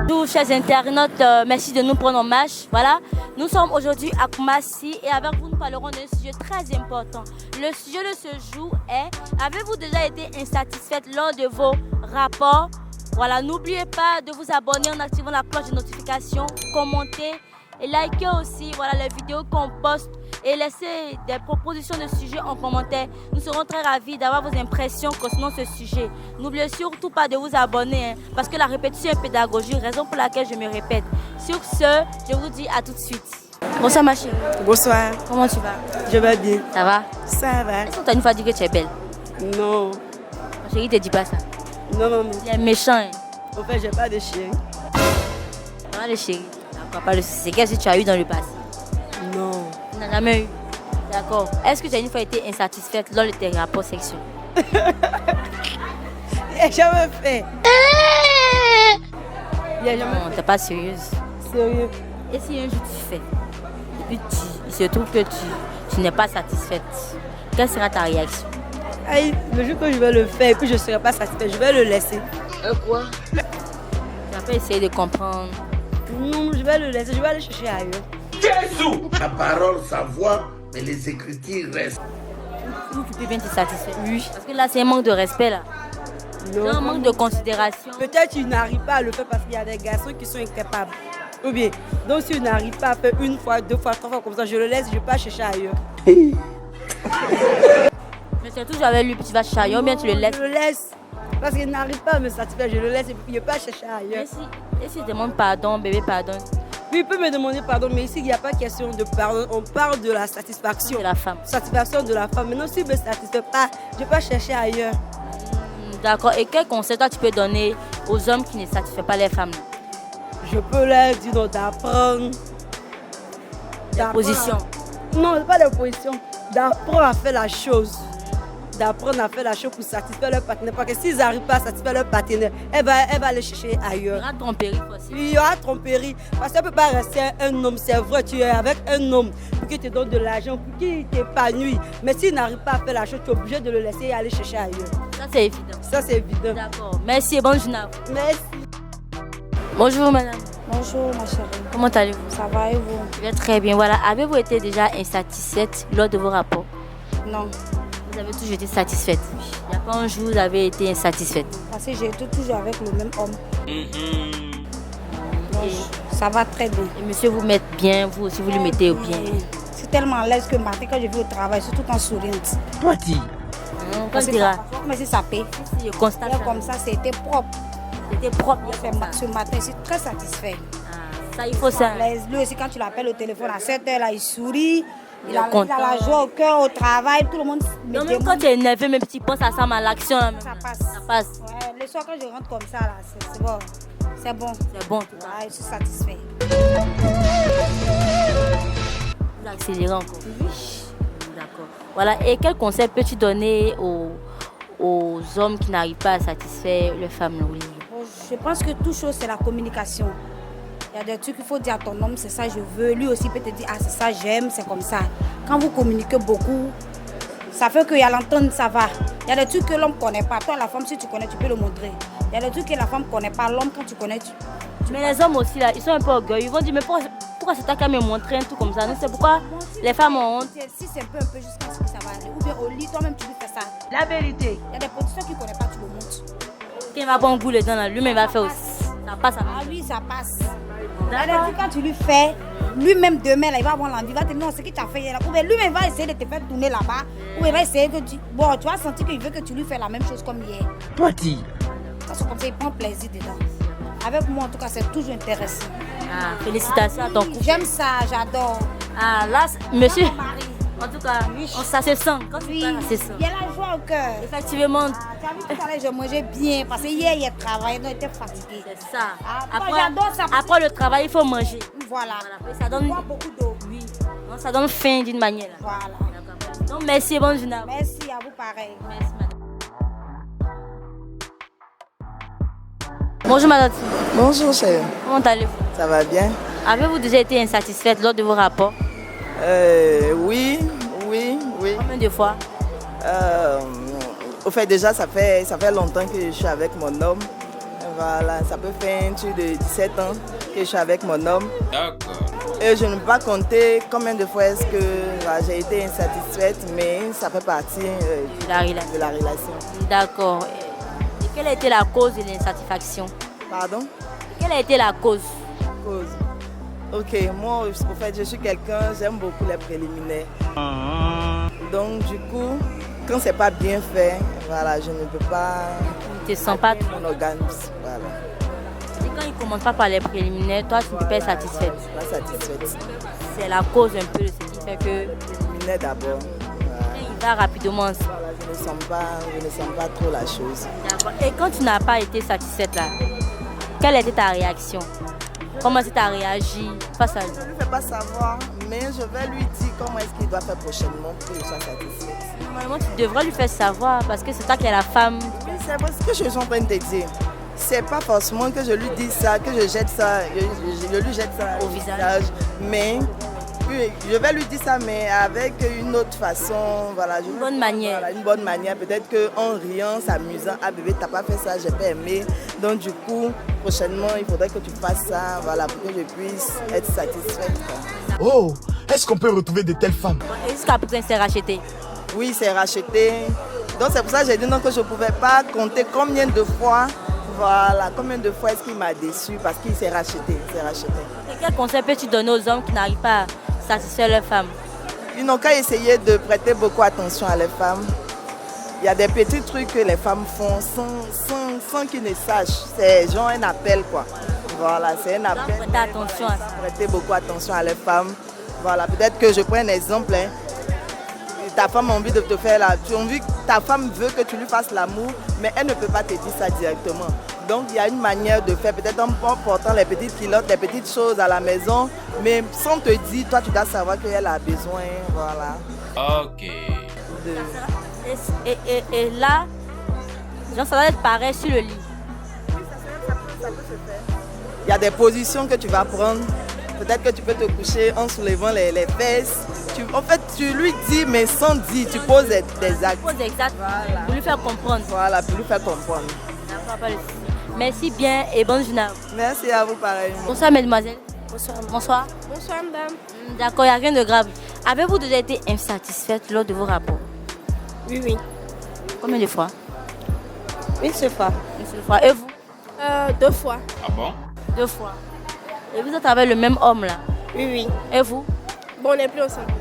Bonjour chers internautes, merci de nous prendre en marche. Voilà, nous sommes aujourd'hui à Koumassi et avec vous nous parlerons d'un sujet très important. Le sujet de ce jour est: avez-vous déjà été insatisfaite lors de vos rapports? Voilà, n'oubliez pas de vous abonner en activant la cloche de notification, commenter et liker aussi voilà, les vidéos qu'on poste et laisser des propositions de sujets en commentaire. Nous serons très ravis d'avoir vos impressions concernant ce sujet. N'oubliez surtout pas de vous abonner parce que la répétition est pédagogique, raison pour laquelle je me répète. Sur ce, je vous dis à tout de suite. Bonsoir ma chérie. Bonsoir. Comment tu vas? Je vais bien. Ça va? Ça va. Est-ce qu'on t'a une fois dit que tu es belle? Non. Ma chérie te dit pas ça. Non, non, non. Il est méchant. Hein? En fait, j'ai pas de chéri. Pas de chéri. D'accord, pas de souci. Qu'est-ce que tu as eu dans le passé? Non. Tu n'as jamais eu. D'accord. Est-ce que tu as une fois été insatisfaite lors de tes rapports sexuels? J'ai jamais fait. J'ai jamais Non, t'es pas sérieuse. fait. Sérieux. Et si un jour tu fais, et puis il se trouve que tu n'es pas satisfaite, quelle sera ta réaction? Aïe, le jour que je vais le faire et puis je ne serai pas satisfaite, je vais le laisser. Quoi? Tu vas pas essayer de comprendre. Non, je vais le laisser, je vais aller chercher ailleurs. Jésus! La parole, sa voix, mais les écritures restent. Tu peux bien te satisfaire. Oui. Parce que là, c'est un manque de respect là. C'est un manque de considération. Peut-être qu'il n'arrive pas à le faire parce qu'il y a des garçons qui sont incapables. Ou bien, donc s'il n'arrive pas à faire une fois, deux fois, trois fois comme ça, je le laisse, je ne vais pas chercher ailleurs. Mais c'est toujours avec lui, puis tu vas chercher ailleurs, ou bien tu le laisses. Je le laisse. Parce qu'il n'arrive pas à me satisfaire, je le laisse et puis je ne vais pas chercher ailleurs. Et si il demande pardon, bébé, pardon, Oui, il peut me demander pardon, mais ici, il n'y a pas question de pardon. On parle de la satisfaction. de la femme. Satisfaction de la femme. Maintenant, s'il ne me satisfait pas, je ne vais pas chercher ailleurs. D'accord. Et quel conseil toi tu peux donner aux hommes qui ne satisfont pas les femmes? Je peux leur dire donc, d'apprendre. Position. Non, pas de position. D'apprendre à faire la chose. D'apprendre à faire la chose pour satisfaire leur partenaire. Parce que s'ils n'arrivent pas à satisfaire leur partenaire, elle va aller chercher Il y ailleurs. aura tromperie aussi. Il y aura tromperie. Parce qu'elle ne peut pas rester un homme. C'est vrai, tu es avec un homme pour qu'il te donne de l'argent, pour qu'il t'épanouisse. Mais s'il n'arrive pas à faire la chose, tu es obligé de le laisser et aller chercher ailleurs. Ça c'est évident. Ça, c'est évident. D'accord. Merci et bonne journée à vous. Merci. Bonjour madame. Bonjour ma chérie, Comment allez-vous? ça va et vous? Je vais très bien. Voilà. Avez-vous été déjà insatisfaite lors de vos rapports? Non, Vous avez toujours été satisfaite? Il n'y a pas un jour où vous avez été insatisfaite? parce que j'ai été toujours avec le même homme. Donc, ça va très bien. Et monsieur vous met bien, vous aussi vous lui mettez bien. C'est tellement à l'aise que matin quand je vais au travail, je suis tout en souriante. Toi, dis. On Parce que dira. ça passe, mais si ça paie. Si je constate Hier, comme ça, c'était propre. c'était propre. C'est ce matin, je suis très satisfait. Ah, ça, il faut ça. À l'aise. Lui aussi, quand tu l'appelles au téléphone à 7h, là, il sourit. Il a content. la joie au cœur, au travail, tout le monde me Non, même demande. quand tu es énervé, même tu penses à ça, mais à l'action là même. Ça passe. Ça passe. Ouais, le soir, quand je rentre comme ça, là, c'est bon. C'est bon. C'est bon. Tu vois. Ouais, je suis satisfait. Vous accélérez encore. Oui. D'accord. Voilà. Et quel conseil peux-tu donner aux hommes qui n'arrivent pas à satisfaire les femmes là, Olivier? Bon, je pense que toute chose, c'est la communication. Il y a des trucs qu'il faut dire à ton homme, c'est ça je veux. Lui aussi peut te dire, ah c'est ça j'aime, c'est comme ça. Quand vous communiquez beaucoup, ça fait qu'il y a l'entente, ça va. Il y a des trucs que l'homme ne connaît pas. Toi, la femme, si tu connais, tu peux le montrer. Il y a des trucs que la femme ne connaît pas. L'homme, quand tu connais, tu Mais les hommes aussi là, ils sont un peu orgueilleux. Ils vont dire, mais pourquoi c'est toi qui as me montré un truc comme ça? Non, c'est pourquoi les femmes ont honte. Si c'est un peu jusqu'à ce que ça va aller. Ou bien au lit, toi-même, tu lui fais ça. La vérité. Il y a des positions qu'il ne connaît pas, tu le montres. Quand il va bon goût les dents là, lui-même va faire aussi. Ça passe à Ah oui, ça passe. Il y a des trucs quand tu lui fais, lui-même demain, là, il va avoir l'envie, il va te dire non, ce que tu as fait hier, ou bien lui-même va essayer de te faire tourner là-bas, ou il va essayer que tu... Bon, tu vas sentir qu'il veut que tu lui fasses la même chose comme hier. Toi, dis. Parce que comme ça, il prend plaisir dedans. Avec moi, en tout cas, c'est toujours intéressant. Ah, félicitations à ton couple. J'aime ça, j'adore. Ah là, monsieur, Mon mari. en tout cas, ça se sent. Quand tu Oui, parles, ça se sent. il y a la joie au cœur. Effectivement, Ah, tu as vu tout à l'heure, je mangeais bien, parce que hier, il a travaillé, donc il était fatigué. c'est ça. Ah, moi, j'adore ça. Après le travail, il faut manger. Voilà. Voilà, ça donne, Boire beaucoup d'eau. oui, non, ça donne faim d'une manière. Là. Voilà. D'accord. Donc, merci, bonne journée. à vous. Merci à vous, pareil. Merci, madame. Bonjour, madame. Bonjour, chérie. Comment allez-vous? Ça va bien? Avez-vous déjà été insatisfaite lors de vos rapports? Oui. Combien de fois? Au fait, déjà, ça fait longtemps que je suis avec mon homme. Voilà, ça peut faire un truc de 17 ans que je suis avec mon homme. D'accord. Et je ne peux pas compter combien de fois est-ce que j'ai été insatisfaite, mais ça fait partie de la relation. D'accord. Et quelle a été la cause de l'insatisfaction? Pardon? Quelle a été la cause? Ok, moi, au fait, je suis quelqu'un, j'aime beaucoup les préliminaires. Donc, du coup, quand c'est pas bien fait, voilà, je ne peux pas... Tu ne te sens pas... Mon organisme, voilà. Et quand il ne commence pas par les préliminaires, toi, tu ne t'es pas satisfaite? Je ne suis pas satisfaite. C'est la cause un peu de ce qui fait que... Préliminaire d'abord. Voilà. Et il va rapidement... Voilà, je ne sens pas trop la chose. D'accord. Et quand tu n'as pas été satisfaite là, quelle était ta réaction? Comment tu as réagi face à lui? Je ne lui fais pas savoir, mais je vais lui dire comment est-ce qu'il doit faire prochainement pour qu'il soit satisfait. Normalement, tu devrais lui faire savoir parce que c'est toi qui es la femme. Oui, c'est parce que je suis en train de te dire. C'est pas forcément que je lui dis ça, que je jette ça, je lui jette ça au visage. Mais oui, je vais lui dire ça, mais avec une autre façon. Voilà, une bonne manière. Voilà, une bonne manière. Peut-être qu'en riant, s'amusant, ah bébé, t'as pas fait ça, j'ai pas aimé. Donc du coup, prochainement, il faudrait que tu fasses ça, voilà, pour que je puisse être satisfaite. Oh, est-ce qu'on peut retrouver de telles femmes? Et jusqu'à présent, c'est racheté? Oui, c'est racheté. Donc c'est pour ça que j'ai dit non, que je ne pouvais pas compter combien de fois, voilà, combien de fois est-ce qu'il m'a déçu parce qu'il s'est racheté, Et quel conseil peux-tu donner aux hommes qui n'arrivent pas à satisfaire leurs femmes? Ils n'ont qu'à essayer de prêter beaucoup attention à les femmes. Il y a des petits trucs que les femmes font sans qu'ils ne sachent. C'est genre un appel, quoi. Voilà, c'est un appel. Prêter attention à ça. Prêter beaucoup attention à les femmes. Voilà, peut-être que je prends un exemple. Hein. Ta femme a envie de te faire ta femme veut que tu lui fasses l'amour, mais elle ne peut pas te dire ça directement. Donc il y a une manière de faire, peut-être en portant les petites culottes, les petites choses à la maison, mais sans te dire, toi tu dois savoir qu'elle a besoin, voilà. Ok. Et là, genre, ça va être pareil sur le lit. Oui, ça peut se faire. Il y a des positions que tu vas prendre. Peut-être que tu peux te coucher en soulevant les fesses. En fait, tu lui dis, mais sans dire, tu poses des actes. Tu poses des actes, voilà. Pour lui faire comprendre. Voilà, pour lui faire comprendre. Merci bien et bonne journée. Merci à vous, pareil. Bonsoir, mesdemoiselles. Bonsoir. Bonsoir, madame. D'accord, il n'y a rien de grave. Avez-vous déjà été insatisfaite lors de vos rapports? Oui. Combien de fois? Une seule fois. Une seule fois. Et vous? 2 fois. Ah bon? 2 fois. Et vous êtes avec le même homme là? Oui. Et vous? Bon, on n'est plus ensemble.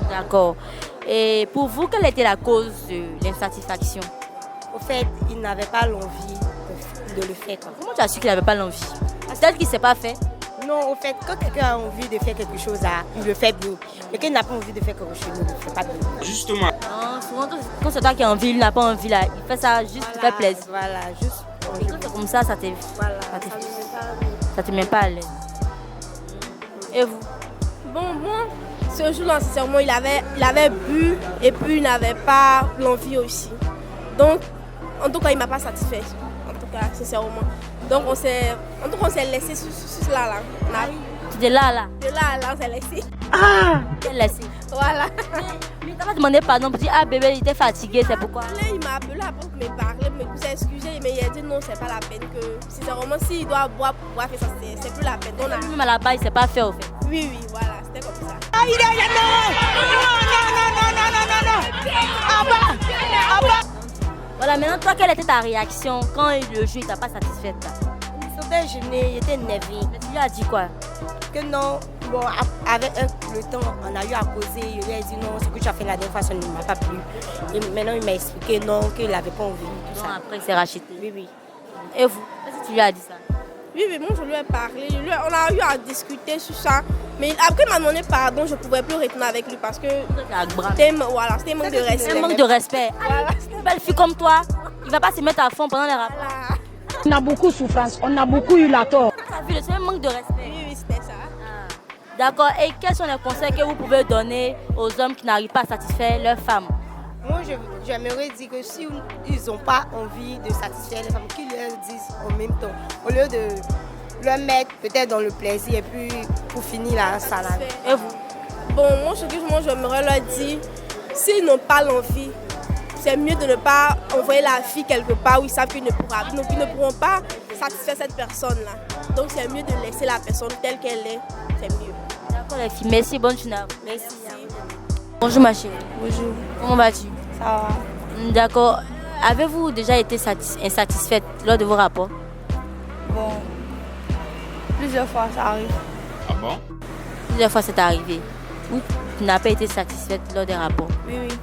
D'accord. Et pour vous, quelle était la cause de l'insatisfaction? Au fait, il n'avait pas l'envie de le faire. Quoi. Comment tu as su qu'il n'avait pas l'envie? Peut-être qu'il ne s'est pas fait. Non, au fait, quand quelqu'un a envie de faire quelque chose, il le fait bien. Mais quand il n'a pas envie de faire quelque chose, il ne le fait pas bien. Justement. Non, souvent, quand c'est toi qui as envie, il n'a pas envie là. Il fait ça juste pour faire plaisir. Voilà, juste. Et quand c'est comme ça, ça te met pas à l'aise. Et vous? Bon, moi, ce jour-là, sincèrement, il avait bu et puis il n'avait pas l'envie aussi. Donc, en tout cas, il ne m'a pas satisfait. En tout cas, sincèrement. Donc, on s'est laissé sur cela. De là. De là, on s'est laissé. Quel laissé? Voilà. Mais t'as pas demandé pardon pour dire, ah bébé, il était fatigué, c'est pourquoi? Là, il m'a appelé pour me parler, pour s'est excusé, mais il a dit non, c'est pas la peine que. Sincèrement, s'il doit boire pour pouvoir faire ça, c'est plus la peine. Même à la base, il s'est pas fait au fait. Oui, voilà, c'était comme ça. Voilà, maintenant, toi, quelle était ta réaction quand le jeu t'a pas satisfaite là? J'étais énervée. Mais tu lui as dit quoi? Que non, bon, avec le temps, on a eu à causer. Il lui a dit non, ce que tu as fait la dernière fois, ça ne m'a pas plu. Et maintenant, il m'a expliqué non, qu'il n'avait pas envie. Tout ça. Après, il s'est racheté. Oui. Et vous? Est-ce que tu lui as dit ça? Oui, mais moi, je lui ai parlé. On a eu à discuter sur ça. Mais après, il m'a demandé pardon, je ne pouvais plus retourner avec lui parce que c'était un manque de respect. Un manque de respect. Voilà. Une belle fille comme toi, il ne va pas se mettre à fond pendant les rapports. Voilà. On a beaucoup de souffrance, on a beaucoup eu la tort. C'est un manque de respect. Oui, c'était ça. D'accord. Et quels sont les conseils que vous pouvez donner aux hommes qui n'arrivent pas à satisfaire leurs femmes? Moi, j'aimerais dire que si ils n'ont pas envie de satisfaire les femmes, qu'ils leur disent en même temps. Au lieu de leur mettre peut-être dans le plaisir et puis pour finir la salade. Et vous? Bon, moi, ce que j'aimerais leur dire, s'ils n'ont pas l'envie, c'est mieux de ne pas envoyer la fille quelque part où ils savent qu'ils ne pourront pas satisfaire cette personne-là. Donc c'est mieux de laisser la personne telle qu'elle est, c'est mieux. D'accord les filles, merci, bonne journée. Merci. Bonjour ma chérie. Bonjour. Comment vas-tu? Ça va. D'accord. Avez-vous déjà été insatisfaite lors de vos rapports? Bon, plusieurs fois ça arrive. Ah bon? Plusieurs fois c'est arrivé. Ou tu n'as pas été satisfaite lors des rapports? Oui, oui.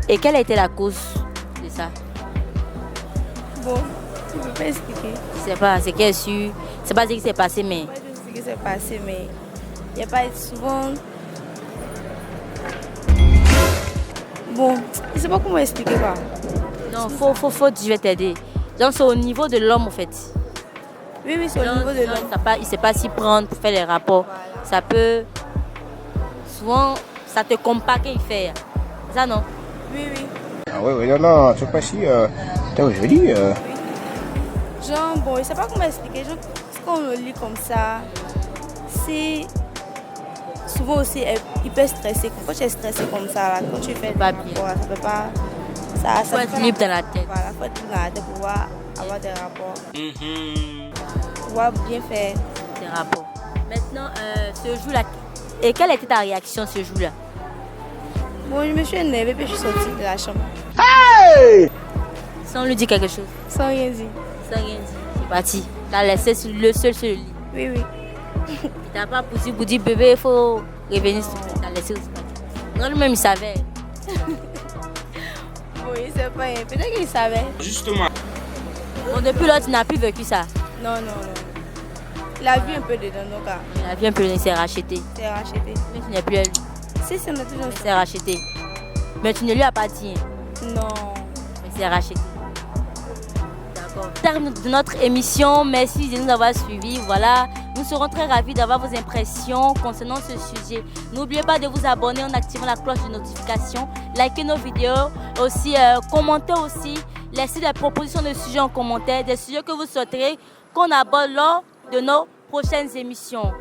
Et quelle a été la cause de ça? Bon, je ne peux pas expliquer. C'est pas ce qui est sûr. C'est pas ce qui s'est passé, mais. Je sais ce qui s'est passé, mais il n'y a pas souvent. Bon, je ne sais pas comment expliquer quoi. Non, je vais t'aider. Donc c'est au niveau de l'homme en fait. Oui, oui, c'est au niveau de l'homme. Il ne sait pas s'y prendre pour faire les rapports. Voilà. Ça peut. Souvent, ça te compacte qu'il fait. Ça non? Oui, oui. Ah oui, non, c'est pas si. T'es joli. Genre, bon, je ne sais pas comment expliquer. Genre, quand on le lit comme ça, c'est. Souvent aussi, il peut stresser. Quand tu es stressé comme ça, là, quand tu fais pas des bien. rapports, ça peut pas. Il faut être libre dans la tête. Voilà, il faut être libre dans la tête pour pouvoir avoir des rapports. Pouvoir bien faire. Des rapports. Maintenant, ce jour-là, et quelle était ta réaction ce jour-là? Bon, je me suis énervée puis je suis sortie de la chambre. Sans lui dire quelque chose? Sans rien dire. Sans rien dire. C'est parti. Tu as laissé le seul sur le lit. Oui, oui. Tu n'as pas poussé pour dire bébé, il faut revenir sur le lit. Tu as laissé aussi partir. Non, lui-même, il savait. Oui, c'est pas rien. Peut-être qu'il savait. Justement. Bon, depuis là, tu n'as plus vécu ça. Non, non, non. Il a vu un peu dedans, donc Il a vu un peu, il s'est racheté. c'est racheté. Mais tu n'es plus à lui. Si, c'est notre toujours. Il s'est racheté. Mais tu ne lui as pas dit. Hein. Non. Mais c'est racheté. D'accord. Terme de notre émission. Merci de nous avoir suivis. Voilà. Nous serons très ravis d'avoir vos impressions concernant ce sujet. N'oubliez pas de vous abonner en activant la cloche de notification. Likez nos vidéos. Aussi, commentez aussi. Laissez des propositions de sujets en commentaire. Des sujets que vous souhaiterez qu'on aborde lors de nos prochaines émissions.